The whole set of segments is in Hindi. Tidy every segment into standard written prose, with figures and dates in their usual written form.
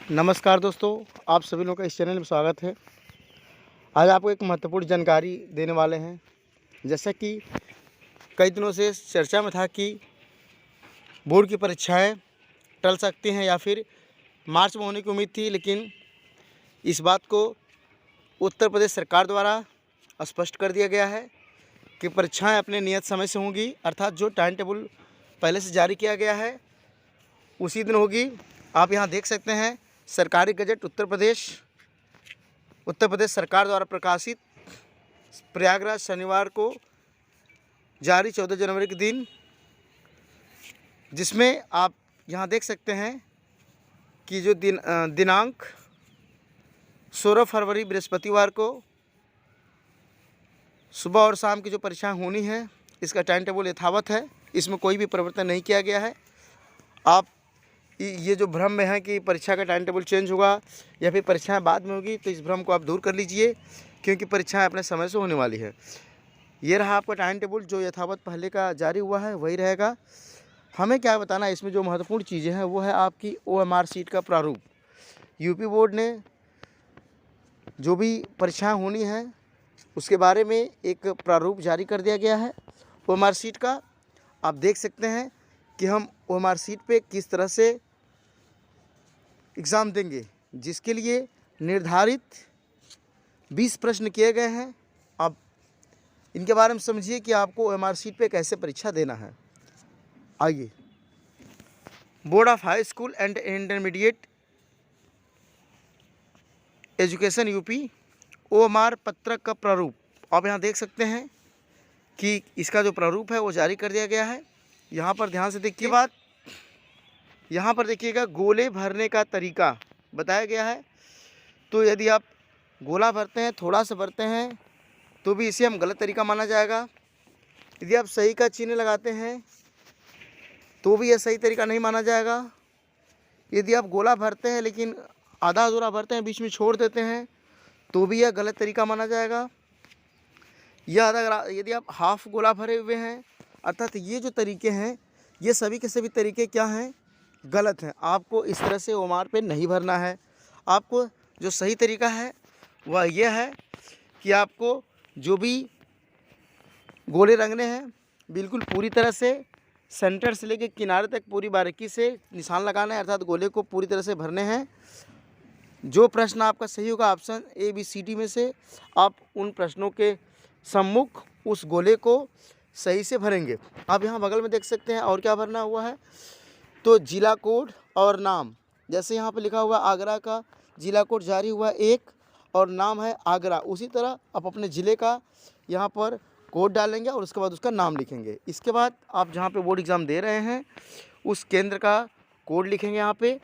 नमस्कार दोस्तों, आप सभी लोगों का इस चैनल में स्वागत है। आज आपको एक महत्वपूर्ण जानकारी देने वाले हैं। जैसा कि कई दिनों से चर्चा में था कि बोर्ड की परीक्षाएं टल सकती हैं या फिर मार्च में होने की उम्मीद थी, लेकिन इस बात को उत्तर प्रदेश सरकार द्वारा स्पष्ट कर दिया गया है कि परीक्षाएं अपने नियत समय से होंगी, अर्थात जो टाइम टेबल पहले से जारी किया गया है उसी दिन होगी। आप यहाँ देख सकते हैं सरकारी गजट उत्तर प्रदेश सरकार द्वारा प्रकाशित प्रयागराज शनिवार को जारी 14 जनवरी के दिन, जिसमें आप यहाँ देख सकते हैं कि जो दिनांक 16 फरवरी बृहस्पतिवार को सुबह और शाम की जो परीक्षाएं होनी है इसका टाइम टेबल यथावत है, इसमें कोई भी परिवर्तन नहीं किया गया है। आप ये जो भ्रम में है कि परीक्षा का टाइम टेबल चेंज होगा या फिर परीक्षाएं बाद में होगी, तो इस भ्रम को आप दूर कर लीजिए, क्योंकि परीक्षाएं अपने समय से होने वाली है। ये रहा आपका टाइम टेबल, जो यथावत पहले का जारी हुआ है वही रहेगा। हमें क्या बताना है, इसमें जो महत्वपूर्ण चीज़ें हैं वो है आपकी OMR सीट का प्रारूप। यूपी बोर्ड ने जो भी परीक्षाएँ होनी है उसके बारे में एक प्रारूप जारी कर दिया गया है OMR सीट का। आप देख सकते हैं कि हम OMR सीट पे किस तरह से एग्ज़ाम देंगे, जिसके लिए निर्धारित 20 प्रश्न किए गए हैं। अब इनके बारे में समझिए कि आपको OMR सीट पे कैसे परीक्षा देना है। आइए, board of high school and intermediate education UP OMR पत्रक का प्रारूप आप यहाँ देख सकते हैं कि इसका जो प्रारूप है वो जारी कर दिया गया है। यहाँ पर ध्यान से देखिए बात, यहाँ पर देखिएगा गोले भरने का तरीका बताया गया है। तो यदि आप गोला भरते हैं, थोड़ा सा भरते हैं, तो भी इसे हम गलत तरीका माना जाएगा। यदि आप सही का चिन्ह लगाते हैं तो भी यह सही तरीका नहीं माना जाएगा। यदि आप गोला भरते हैं लेकिन आधा अधूरा भरते हैं, बीच में छोड़ देते हैं, तो भी यह गलत तरीका माना जाएगा। यह यदि आप हाफ गोला भरे हुए हैं, अर्थात ये जो तरीके हैं ये सभी के सभी तरीके क्या हैं, गलत हैं। आपको इस तरह से OMR पे नहीं भरना है। आपको जो सही तरीका है वह यह है कि आपको जो भी गोले रंगने हैं बिल्कुल पूरी तरह से सेंटर से लेकर किनारे तक पूरी बारीकी से निशान लगाना है, अर्थात गोले को पूरी तरह से भरने हैं। जो प्रश्न आपका सही होगा ऑप्शन ABCD में से, आप उन प्रश्नों के सम्मुख उस गोले को सही से भरेंगे। आप यहाँ बगल में देख सकते हैं और क्या भरना हुआ है, तो जिला कोड और नाम। जैसे यहाँ पे लिखा हुआ आगरा का जिला कोड जारी हुआ 1 और नाम है आगरा, उसी तरह आप अपने ज़िले का यहाँ पर कोड डालेंगे और उसके बाद उसका नाम लिखेंगे। इसके बाद आप जहाँ पे बोर्ड एग्ज़ाम दे रहे हैं उस केंद्र का कोड लिखेंगे। यहाँ पे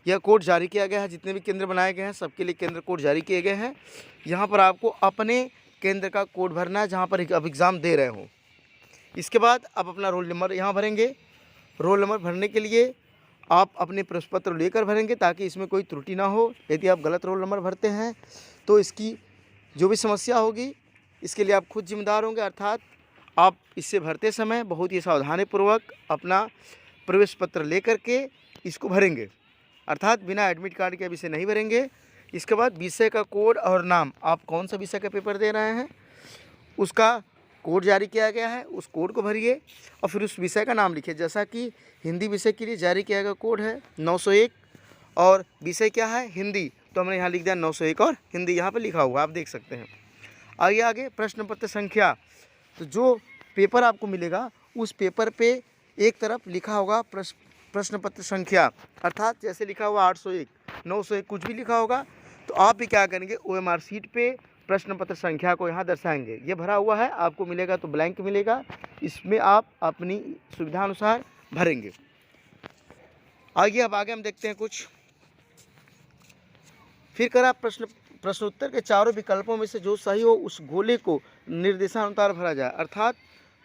यह कोड जारी किया गया है, जितने भी केंद्र बनाए गए हैं सबके लिए केंद्र कोड जारी किए गए हैं। यहाँ पर आपको अपने केंद्र का कोड भरना है जहाँ पर आप एग्ज़ाम दे रहे हो। इसके बाद आप अपना रोल नंबर यहाँ भरेंगे। रोल नंबर भरने के लिए आप अपने प्रश्न पत्र लेकर भरेंगे ताकि इसमें कोई त्रुटि ना हो। यदि आप गलत रोल नंबर भरते हैं तो इसकी जो भी समस्या होगी इसके लिए आप खुद जिम्मेदार होंगे, अर्थात आप इससे भरते समय बहुत ही सावधानीपूर्वक अपना प्रवेश पत्र लेकर के इसको भरेंगे, अर्थात बिना एडमिट कार्ड के अब इसे नहीं भरेंगे। इसके बाद विषय का कोड और नाम, आप कौन सा विषय का पेपर दे रहे हैं उसका कोड जारी किया गया है, उस कोड को भरिए और फिर उस विषय का नाम लिखिए। जैसा कि हिंदी विषय के लिए जारी किया गया कोड है 901 और विषय क्या है हिंदी, तो हमने यहाँ लिख दिया 901 और हिंदी यहाँ पे लिखा हुआ आप देख सकते हैं। आगे प्रश्न पत्र संख्या, तो जो पेपर आपको मिलेगा उस पेपर पे एक तरफ लिखा होगा प्रश्न पत्र संख्या, अर्थात जैसे लिखा हुआ 801 901 कुछ भी लिखा होगा, तो आप भी क्या करेंगे OMR सीट पे प्रश्न पत्र संख्या को यहाँ दर्शाएंगे। ये भरा हुआ है, आपको मिलेगा तो ब्लैंक मिलेगा, इसमें आप अपनी सुविधानुसार भरेंगे। आगे हम देखते हैं कुछ। फिर करा प्रश्नोत्तर के चारों विकल्पों में से जो सही हो उस गोले को निर्देशानुसार भरा जाए, अर्थात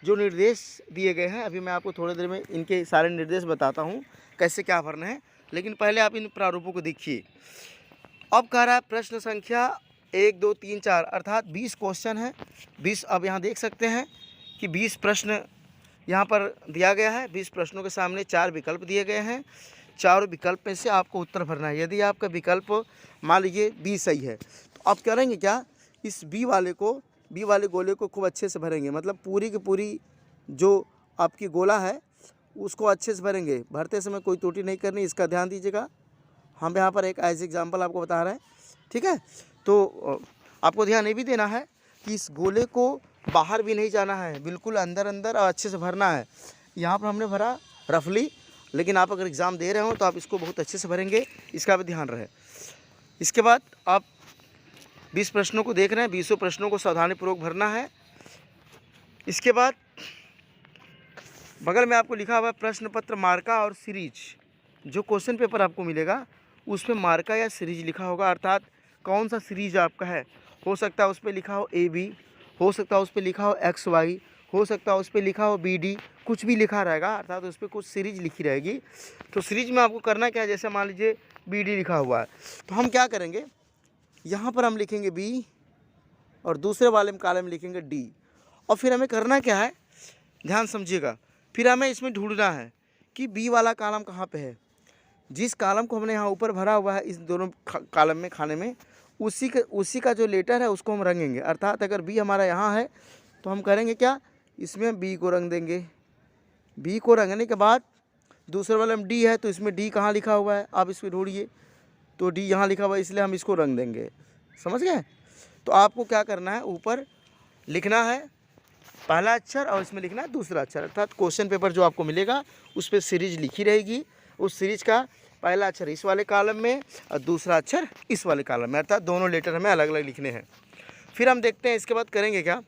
जो निर्देश दिए गए हैं, अभी मैं आपको थोड़ी देर में इनके सारे निर्देश बताता हूँ कैसे क्या भरना है, लेकिन पहले आप इन प्रारूपों को देखिए। अब कह रहा है प्रश्न संख्या 1 2 3 4, अर्थात 20 क्वेश्चन है। 20 अब यहाँ देख सकते हैं कि 20 प्रश्न यहाँ पर दिया गया है। 20 प्रश्नों के सामने 4 विकल्प दिए गए हैं। चारों विकल्प में से आपको उत्तर भरना है। यदि आपका विकल्प मान लीजिए बी सही है तो आप करेंगे क्या, इस बी वाले गोले को खूब अच्छे से भरेंगे, मतलब पूरी की पूरी जो आपकी गोला है उसको अच्छे से भरेंगे। भरते समय कोई त्रुटि नहीं करनी, इसका ध्यान दीजिएगा। हम यहाँ पर एक एज एग्जाम्पल आपको बता रहे हैं, ठीक है। तो आपको ध्यान ये भी देना है कि इस गोले को बाहर भी नहीं जाना है, बिल्कुल अंदर अंदर और अच्छे से भरना है। यहाँ पर हमने भरा रफली, लेकिन आप अगर एग्ज़ाम दे रहे हो तो आप इसको बहुत अच्छे से भरेंगे, इसका भी ध्यान रहे। इसके बाद आप 20 प्रश्नों को देख रहे हैं, 20 प्रश्नों को सावधानीपूर्वक भरना है। इसके बाद बगल में आपको लिखा हुआ है प्रश्न पत्र मार्का और सीरीज। जो क्वेश्चन पेपर आपको मिलेगा उसमें मार्का या सीरीज लिखा होगा, अर्थात कौन सा सीरीज आपका है। हो सकता है उस पर लिखा हो AB, हो सकता है उस पर लिखा हो XY, हो सकता है उस पर लिखा हो BD, कुछ भी लिखा रहेगा, अर्थात उस पर कुछ सीरीज लिखी रहेगी। तो सीरीज में आपको करना क्या है, जैसे मान लीजिए BD लिखा हुआ है तो हम क्या करेंगे, यहाँ पर हम लिखेंगे B और दूसरे वाले में कॉलम में लिखेंगे D। और फिर हमें करना क्या है, ध्यान समझिएगा। फिर हमें इसमें ढूंढना है कि B वाला कॉलम कहाँ पे है। जिस कॉलम को हमने यहाँ ऊपर भरा हुआ है इस दोनों कॉलम में खाने में, उसी का जो लेटर है उसको हम रंगेंगे। अर्थात अगर B हमारा यहाँ है तो हम करेंगे क्या, इसमें B को रंग देंगे। B को रंगने के बाद दूसरे वाले में D है तो इसमें D कहाँ लिखा हुआ है, आप इसमें ढूंढिए, तो D यहाँ लिखा हुआ है, इसलिए हम इसको रंग देंगे। समझ गए। तो आपको क्या करना है, ऊपर लिखना है पहला अक्षर और इसमें लिखना है दूसरा अक्षर, अर्थात क्वेश्चन पेपर जो आपको मिलेगा उस पर सीरीज लिखी रहेगी। उस सीरीज का पहला अक्षर इस वाले कॉलम में और दूसरा अक्षर इस वाले कॉलम में, अर्थात दोनों लेटर हमें अलग अलग लिखने हैं। फिर हम देखते हैं इसके बाद करेंगे क्या,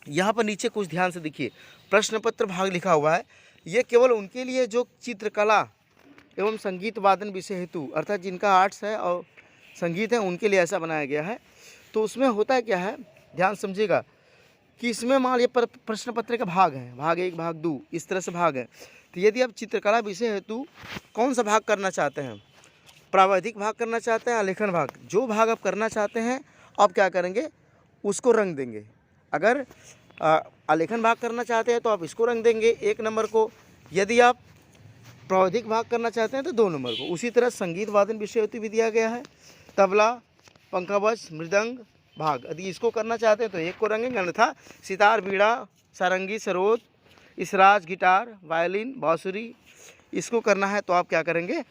यहाँ पर नीचे कुछ ध्यान से देखिए, प्रश्न पत्र भाग लिखा हुआ है। ये केवल उनके लिए जो चित्रकला एवं संगीत वादन विषय हेतु, अर्थात जिनका आर्ट्स है और संगीत है उनके लिए ऐसा बनाया गया है। तो उसमें होता क्या है, ध्यान समझिएगा कि इसमें मान लीजिए प्रश्न पत्र का भाग है, भाग 1 भाग 2 इस तरह से भाग है। तो यदि आप चित्रकला विषय हेतु कौन सा भाग करना चाहते हैं, प्रावधिक भाग करना चाहते हैं, आलेखन भाग, जो भाग आप करना चाहते हैं आप क्या करेंगे, उसको रंग देंगे। अगर आलेखन भाग करना चाहते हैं तो आप इसको रंग देंगे 1 नंबर को, यदि आप प्रावधिक भाग करना चाहते हैं तो 2 नंबर को। उसी तरह संगीत वादन विषय हेतु भी दिया गया है, तबला, पंखावज, मृदंग भाग, यदि इसको करना चाहते हैं तो 1 को रंगेंगे, अन्यथा सितार, बीड़ा, सारंगी, सरोद, इसराज, गिटार, वायलिन, बांसुरी, इसको करना है तो आप क्या करेंगे,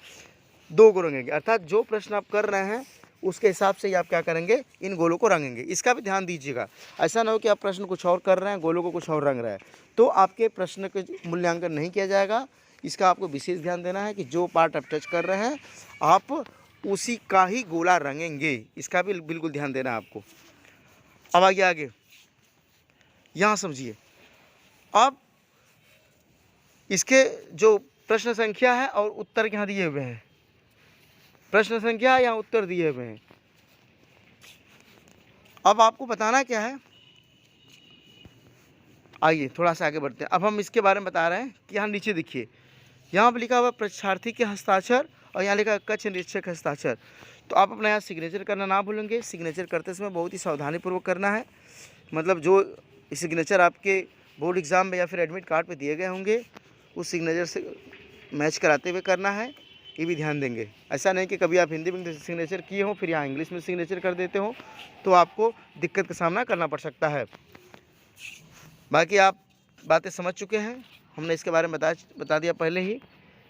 2 को रंगेंगे। अर्थात जो प्रश्न आप कर रहे हैं उसके हिसाब से ही आप क्या करेंगे, इन गोलों को रंगेंगे। इसका भी ध्यान दीजिएगा, ऐसा ना हो कि आप प्रश्न कुछ और कर रहे हैं, गोलों को कुछ और रंग रहे हैं, तो आपके प्रश्न का मूल्यांकन नहीं किया जाएगा। इसका आपको विशेष ध्यान देना है कि जो पार्ट आप टच कर रहे हैं आप उसी का ही गोला रंगेंगे, इसका भी बिल्कुल ध्यान देना है आपको। अब आगे यहाँ समझिए, अब इसके जो प्रश्न संख्या है और उत्तर यहाँ दिए हुए हैं, प्रश्न संख्या या उत्तर दिए हुए हैं। अब आपको बताना क्या है, आइए थोड़ा सा आगे बढ़ते हैं। अब हम इसके बारे में बता रहे हैं कि यहाँ नीचे देखिए, यहाँ पर लिखा हुआ परीक्षार्थी के हस्ताक्षर और यहाँ लिखा कक्ष निरीक्षक हस्ताक्षर। तो आप अपना यहाँ सिग्नेचर करना ना भूलेंगे। सिग्नेचर करते समय बहुत ही सावधानीपूर्वक करना है, मतलब जो सिग्नेचर आपके बोर्ड एग्ज़ाम में या फिर एडमिट कार्ड पे दिए गए होंगे उस सिग्नेचर से मैच कराते हुए करना है, ये भी ध्यान देंगे। ऐसा नहीं कि कभी आप हिंदी में सिग्नेचर किए हो फिर यहाँ इंग्लिश में सिग्नेचर कर देते हो तो आपको दिक्कत का सामना करना पड़ सकता है। बाकी आप बातें समझ चुके हैं, हमने इसके बारे में बता दिया पहले ही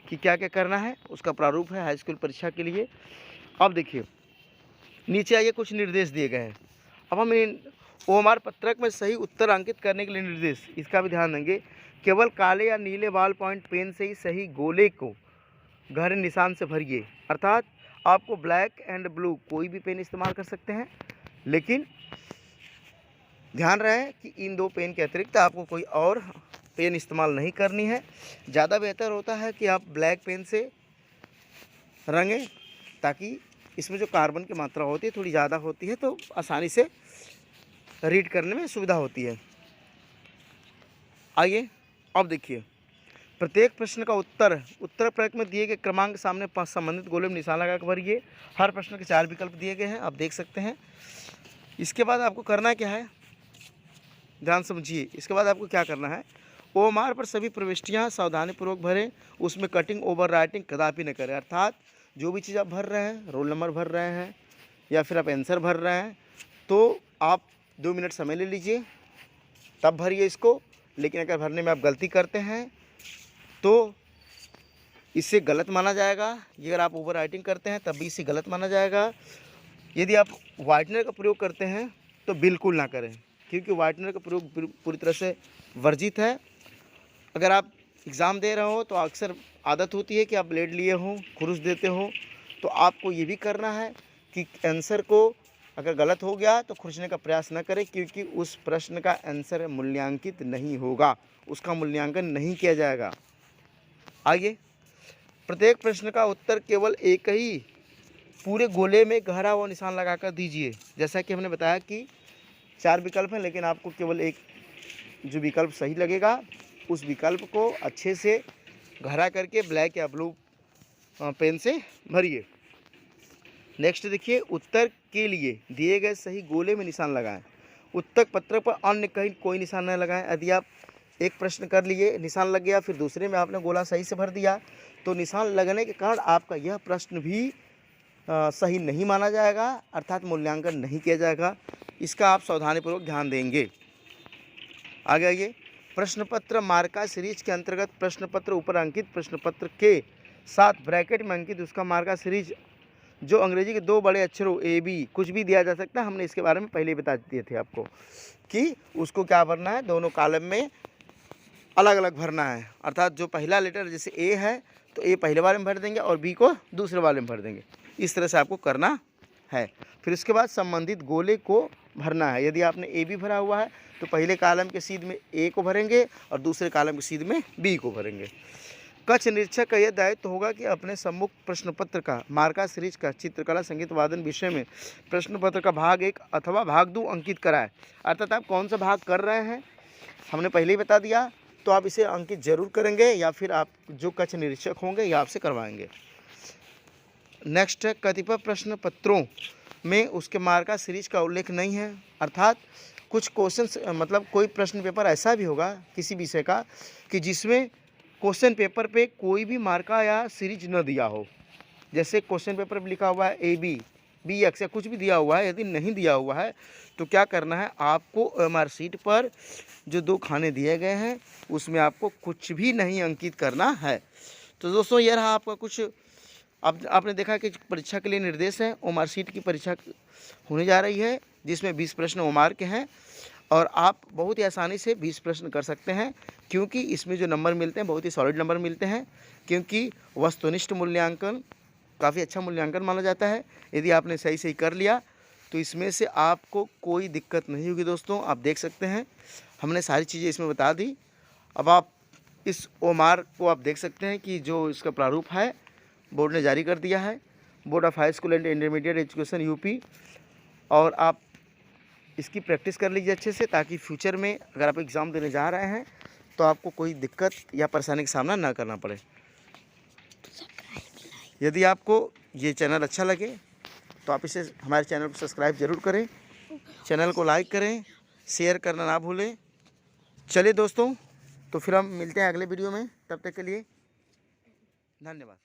कि क्या क्या करना है, उसका प्रारूप है हाई स्कूल परीक्षा के लिए। अब देखिए नीचे आइए, कुछ निर्देश दिए गए हैं। अब हम इन OMR पत्रक में सही उत्तर अंकित करने के लिए निर्देश, इसका भी ध्यान देंगे। केवल काले या नीले बॉल पॉइंट पेन से ही सही गोले को गहरे निशान से भरिए, अर्थात आपको ब्लैक एंड ब्लू कोई भी पेन इस्तेमाल कर सकते हैं, लेकिन ध्यान रहे कि इन 2 पेन के अतिरिक्त आपको कोई और पेन इस्तेमाल नहीं करनी है। ज़्यादा बेहतर होता है कि आप ब्लैक पेन से रंगें, ताकि इसमें जो कार्बन की मात्रा होती है थोड़ी ज़्यादा होती है तो आसानी से रीड करने में सुविधा होती है। आइए अब देखिए, प्रत्येक प्रश्न का उत्तर प्रश्न में दिए गए क्रमांक के सामने संबंधित गोले में निशान लगा कर भरिए। हर प्रश्न के 4 विकल्प दिए गए हैं, आप देख सकते हैं। इसके बाद आपको करना क्या है, ध्यान समझिए। इसके बाद आपको क्या करना है, ओएमआर पर सभी प्रविष्टियां सावधानीपूर्वक भरें, उसमें कटिंग ओवर राइटिंग कदापि न करें। अर्थात जो भी चीज़ आप भर रहे हैं, रोल नंबर भर रहे हैं या फिर आप आंसर भर रहे हैं, तो आप 2 मिनट समय ले लीजिए, तब भरिए इसको। लेकिन अगर भरने में आप गलती करते हैं तो इससे गलत माना जाएगा। अगर आप ओवर राइटिंग करते हैं तब भी इसे गलत माना जाएगा। यदि आप वाइटनर का प्रयोग करते हैं तो बिल्कुल ना करें, क्योंकि वाइटनर का प्रयोग पूरी तरह से वर्जित है। अगर आप एग्ज़ाम दे रहे हो तो अक्सर आदत होती है कि आप ब्लेड लिए हो, खुरुस देते हो, तो आपको ये भी करना है कि आंसर को अगर गलत हो गया तो खुरचने का प्रयास न करें, क्योंकि उस प्रश्न का आंसर मूल्यांकित नहीं होगा, उसका मूल्यांकन नहीं किया जाएगा। आइए, प्रत्येक प्रश्न का उत्तर केवल एक ही पूरे गोले में गहरा व निशान लगाकर दीजिए। जैसा कि हमने बताया कि 4 विकल्प हैं, लेकिन आपको केवल एक जो विकल्प सही लगेगा उस विकल्प को अच्छे से गहरा करके ब्लैक या ब्लू पेन से भरिए। नेक्स्ट देखिए, उत्तर के लिए दिए गए सही गोले में निशान लगाएं। उत्तर पत्र पर अन्य कहीं कोई निशान न लगाएं। यदि आप एक प्रश्न कर लिए, निशान लग गया, फिर दूसरे में आपने गोला सही से भर दिया, तो निशान लगने के कारण आपका यह प्रश्न भी सही नहीं माना जाएगा, अर्थात मूल्यांकन नहीं किया जाएगा। इसका आप सावधानीपूर्वक ध्यान देंगे। आगे आइए, प्रश्न पत्र मार्का सीरीज के अंतर्गत प्रश्न पत्र ऊपर अंकित प्रश्न पत्र के साथ ब्रैकेट में अंकित उसका मार्का सीरीज जो अंग्रेजी के 2 बड़े अक्षरों AB कुछ भी दिया जा सकता है। हमने इसके बारे में पहले ही बता दिए थे आपको कि उसको क्या भरना है, दोनों कॉलम में अलग अलग भरना है। अर्थात जो पहला लेटर जैसे A है तो A पहले वाले में भर देंगे और B को दूसरे वाले में भर देंगे। इस तरह से आपको करना है। फिर उसके बाद संबंधित गोले को भरना है। यदि आपने AB भरा हुआ है तो पहले कॉलम के सीध में A को भरेंगे और दूसरे कॉलम के सीध में B को भरेंगे। कक्ष निरीक्षक का यह दायित्व होगा कि अपने सम्मुख प्रश्न पत्र का मार्का सीरीज का चित्रकला संगीत वादन विषय में प्रश्न पत्र का भाग 1 अथवा भाग 2 अंकित कराए। अर्थात आप कौन सा भाग कर रहे हैं हमने पहले ही बता दिया, तो आप इसे अंकित जरूर करेंगे या फिर आप जो कक्ष निरीक्षक होंगे या आपसे करवाएंगे। नेक्स्ट है, कतिपय प्रश्न पत्रों में उसके मार्का सीरीज का उल्लेख नहीं है। अर्थात कुछ क्वेश्चन मतलब कोई प्रश्न पेपर ऐसा भी होगा किसी विषय का कि जिसमें क्वेश्चन पेपर पे कोई भी मार्का या सीरीज न दिया हो। जैसे क्वेश्चन पेपर पे लिखा हुआ है AB, BX या कुछ भी दिया हुआ है, यदि नहीं दिया हुआ है तो क्या करना है, आपको OMR शीट पर जो 2 खाने दिए गए हैं उसमें आपको कुछ भी नहीं अंकित करना है। तो दोस्तों, यह रहा आपका कुछ। अब आपने देखा कि परीक्षा के लिए निर्देश है। OMR शीट की परीक्षा होने जा रही है जिसमें 20 प्रश्न OMR के हैं और आप बहुत ही आसानी से 20 प्रश्न कर सकते हैं, क्योंकि इसमें जो नंबर मिलते हैं बहुत ही सॉलिड नंबर मिलते हैं, क्योंकि वस्तुनिष्ठ मूल्यांकन काफ़ी अच्छा मूल्यांकन माना जाता है। यदि आपने सही सही कर लिया तो इसमें से आपको कोई दिक्कत नहीं होगी। दोस्तों, आप देख सकते हैं हमने सारी चीज़ें इसमें बता दी। अब आप इस OMR को आप देख सकते हैं कि जो इसका प्रारूप है बोर्ड ने जारी कर दिया है, board of high school and intermediate education UP, और आप इसकी प्रैक्टिस कर लीजिए अच्छे से, ताकि फ्यूचर में अगर आप एग्ज़ाम देने जा रहे हैं तो आपको कोई दिक्कत या परेशानी का सामना ना करना पड़े। यदि आपको ये चैनल अच्छा लगे तो आप इसे हमारे चैनल को सब्सक्राइब ज़रूर करें, चैनल को लाइक करें, शेयर करना ना भूलें। चलिए दोस्तों, तो फिर हम मिलते हैं अगले वीडियो में। तब तक के लिए धन्यवाद।